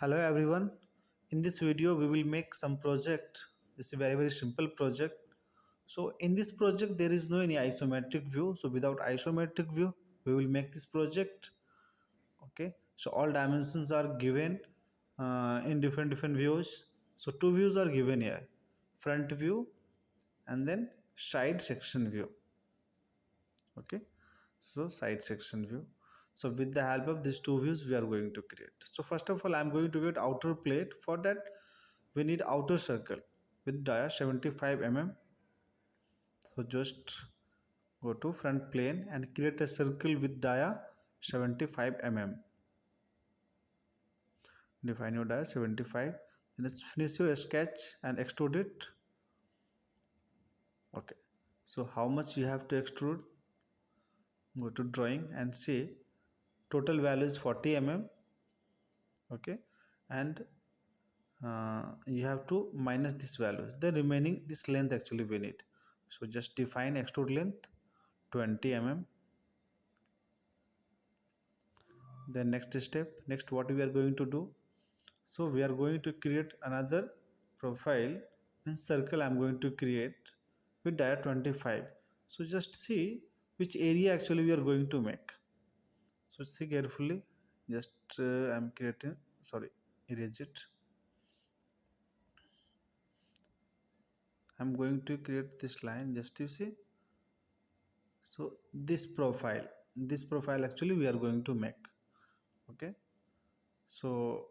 Hello everyone. In this video we will make some project. This is a very simple project. So in this project there is no any isometric view. So without isometric view we will make this project. Okay. So all dimensions are given in different views. So two views are given here. Front view and then side section view. Okay. So side section view. So with the help of these two views we are going to create. So first of all I am going to get outer plate. For that we need outer circle with dia 75 mm. So just go to front plane and create a circle with dia 75 mm. Define your dia 75. Then finish your sketch and extrude it. Okay. So how much you have to extrude? Go to drawing and see total value is 40 mm. Okay. And you have to minus this value, the remaining this length actually we need. So just define extrude length 20 mm. Then next step, next what we are going to do, so we are going to create another profile and circle. I'm going to create with dia 25. So just see which area actually we are going to make. So see carefully, just I'm creating, sorry, erase it. I'm going to create this line, just you see. So this profile actually we are going to make. Okay. So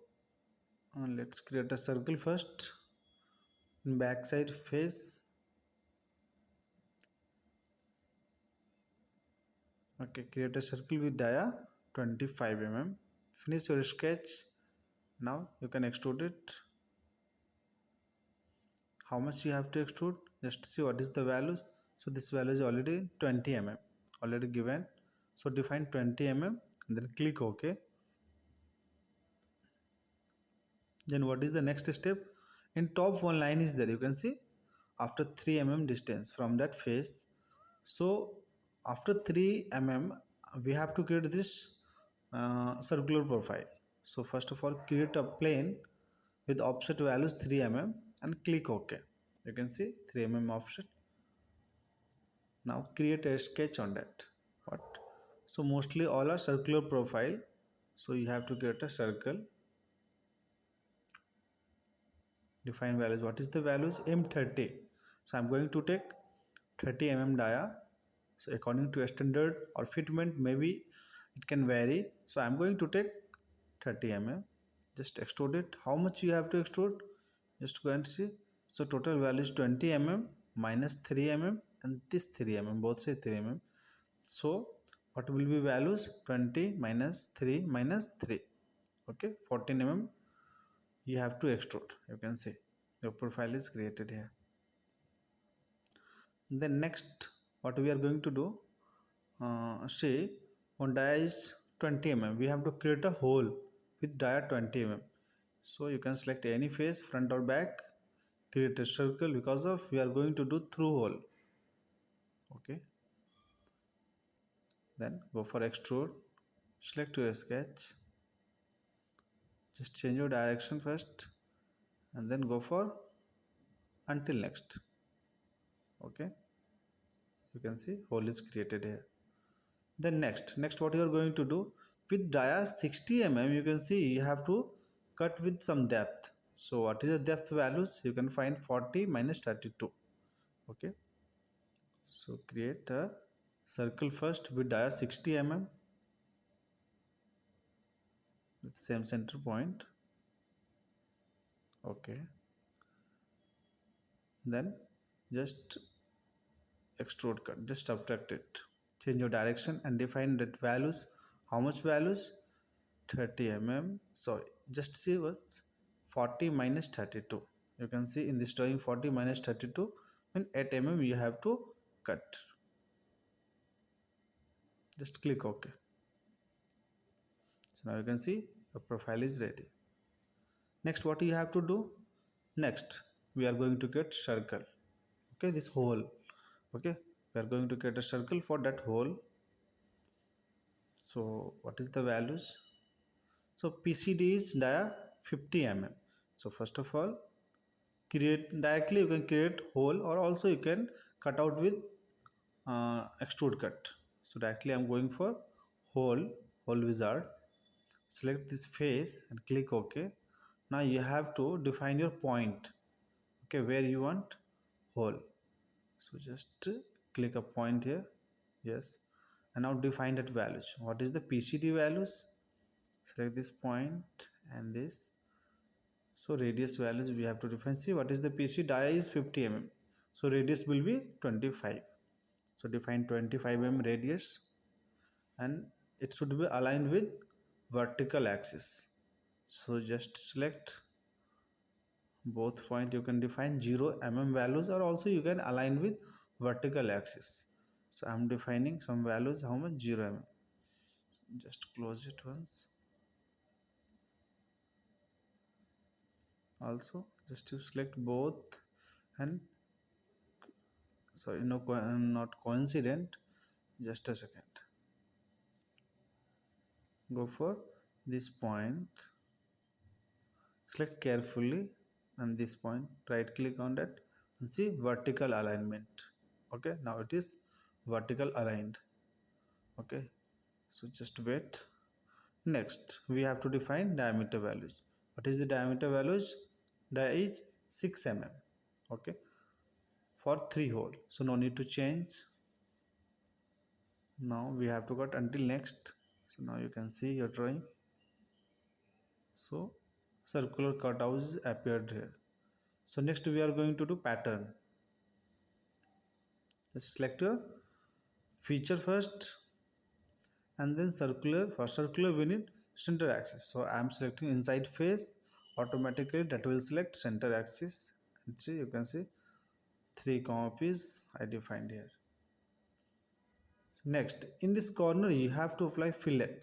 let's create a circle first in backside face. Okay, create a circle with dia 25 mm. Finish your sketch. Now you can extrude it. How much you have to extrude? Just see what is the values. So this value is already 20 mm already given. So define 20 mm and then click OK. Then what is the next step? In top one line is there, you can see, after 3 mm distance from that face. So after 3 mm we have to create this circular profile. So first of all create a plane with offset values 3 mm and click OK. You can see 3 mm offset. Now create a sketch on that. What? So mostly all are circular profile. So you have to create a circle. Define values. What is the values? M30. So I'm going to take 30 mm dia. So according to a standard or fitment, maybe it can vary. So I'm going to take 30 mm. Just extrude it. How much you have to extrude? Just go and see. So total value is 20 mm minus 3 mm and this 3 mm, both say 3 mm. So what will be values? 20 minus 3 minus 3. Okay, 14 mm you have to extrude. You can see your profile is created here. Then next what we are going to do, say on dia is 20 mm, we have to create a hole with dia 20 mm. So you can select any face, front or back, create a circle because of we are going to do through hole. Okay, then go for extrude, select your sketch, just change your direction first and then go for until next. Okay, you can see hole is created here. Then next what you are going to do, with dia 60 mm you can see you have to cut with some depth. So what is the depth values? You can find 40 minus 32. Okay, so create a circle first with dia 60 mm with same center point. Okay, then just extrude cut, just subtract it, change your direction and define that values. How much values? 30 mm. So just see what's 40 minus 32. You can see in this drawing 40 minus 32 and 8 mm you have to cut. Just click OK. So now you can see your profile is ready. Next what you have to do, next we are going to get circle. Okay, this hole. Okay, we are going to get a circle for that hole. So what is the values? So PCD is dia 50 mm. So first of all, create directly, you can create hole, or also you can cut out with extrude cut. So directly I'm going for hole wizard. Select this face and click OK. Now you have to define your point, okay, where you want hole. So just click a point here. Yes, and now define that values. What is the PCD values? Select this point and this. So radius values we have to define. See, what is the PC? Dia is 50 mm, so radius will be 25. So define 25 mm radius, and it should be aligned with vertical axis. So just select both point. You can define 0 mm values, or also you can align with vertical axis. So I'm defining some values. How much? 0 mm. Just close it once. Also just you select both, and sorry, no, not coincident. Just a second. Go for this point, select carefully, and this point, right click on that and see vertical alignment. Okay, now it is vertical aligned. Okay, so just wait. Next we have to define diameter values. What is the diameter values? Dia is 6 mm, okay, for 3 hole, so no need to change. Now we have to cut until next. So now you can see your drawing. So circular cutouts appeared here. So next we are going to do pattern. Just select your feature first, and then circular. For circular we need center axis, so I am selecting inside face. Automatically that will select center axis, and see, you can see 3 copies I defined here. So next, in this corner you have to apply fillet.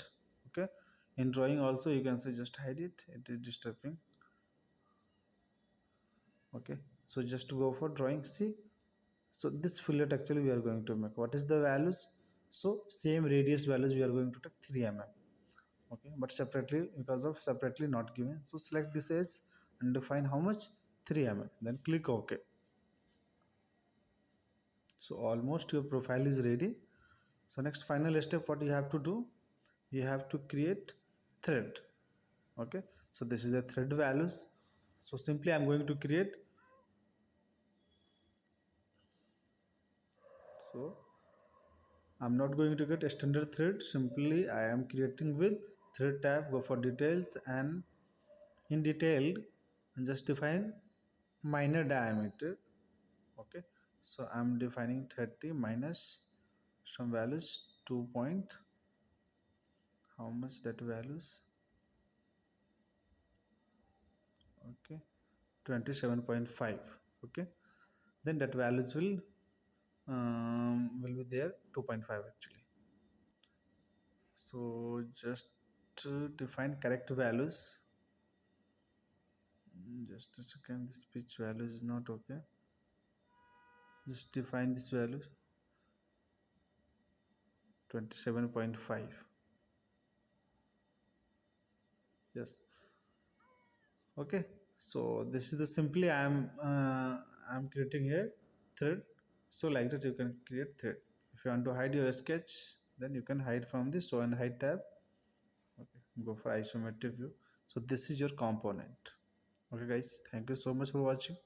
Okay, in drawing also you can say just hide it, it is disturbing. Okay, so just go for drawing. See, so this fillet actually we are going to make. What is the values? So same radius values we are going to take 3 mm. Okay, but separately, because of separately not given, so select this edge and define how much? 3 mm, then click OK. So almost your profile is ready. So next final step, what you have to do, you have to create thread. Okay, so this is the thread values. So simply I'm going to create. So I'm not going to get a standard thread, simply I am creating with thread tab. Go for details, and in detailed, and just define minor diameter. Okay, so I'm defining 30 minus some values, 2 point, how much that values? Okay, 27.5. Okay, then that values will be there 2.5 actually. So just define correct values. Just a second, this pitch value is not okay. Just define this value 27.5. Yes. Okay, so this is the simply I'm creating a thread. So like that you can create thread. If you want to hide your sketch, then you can hide from the show and hide tab. Okay, go for isometric view. So this is your component. Okay guys, thank you so much for watching.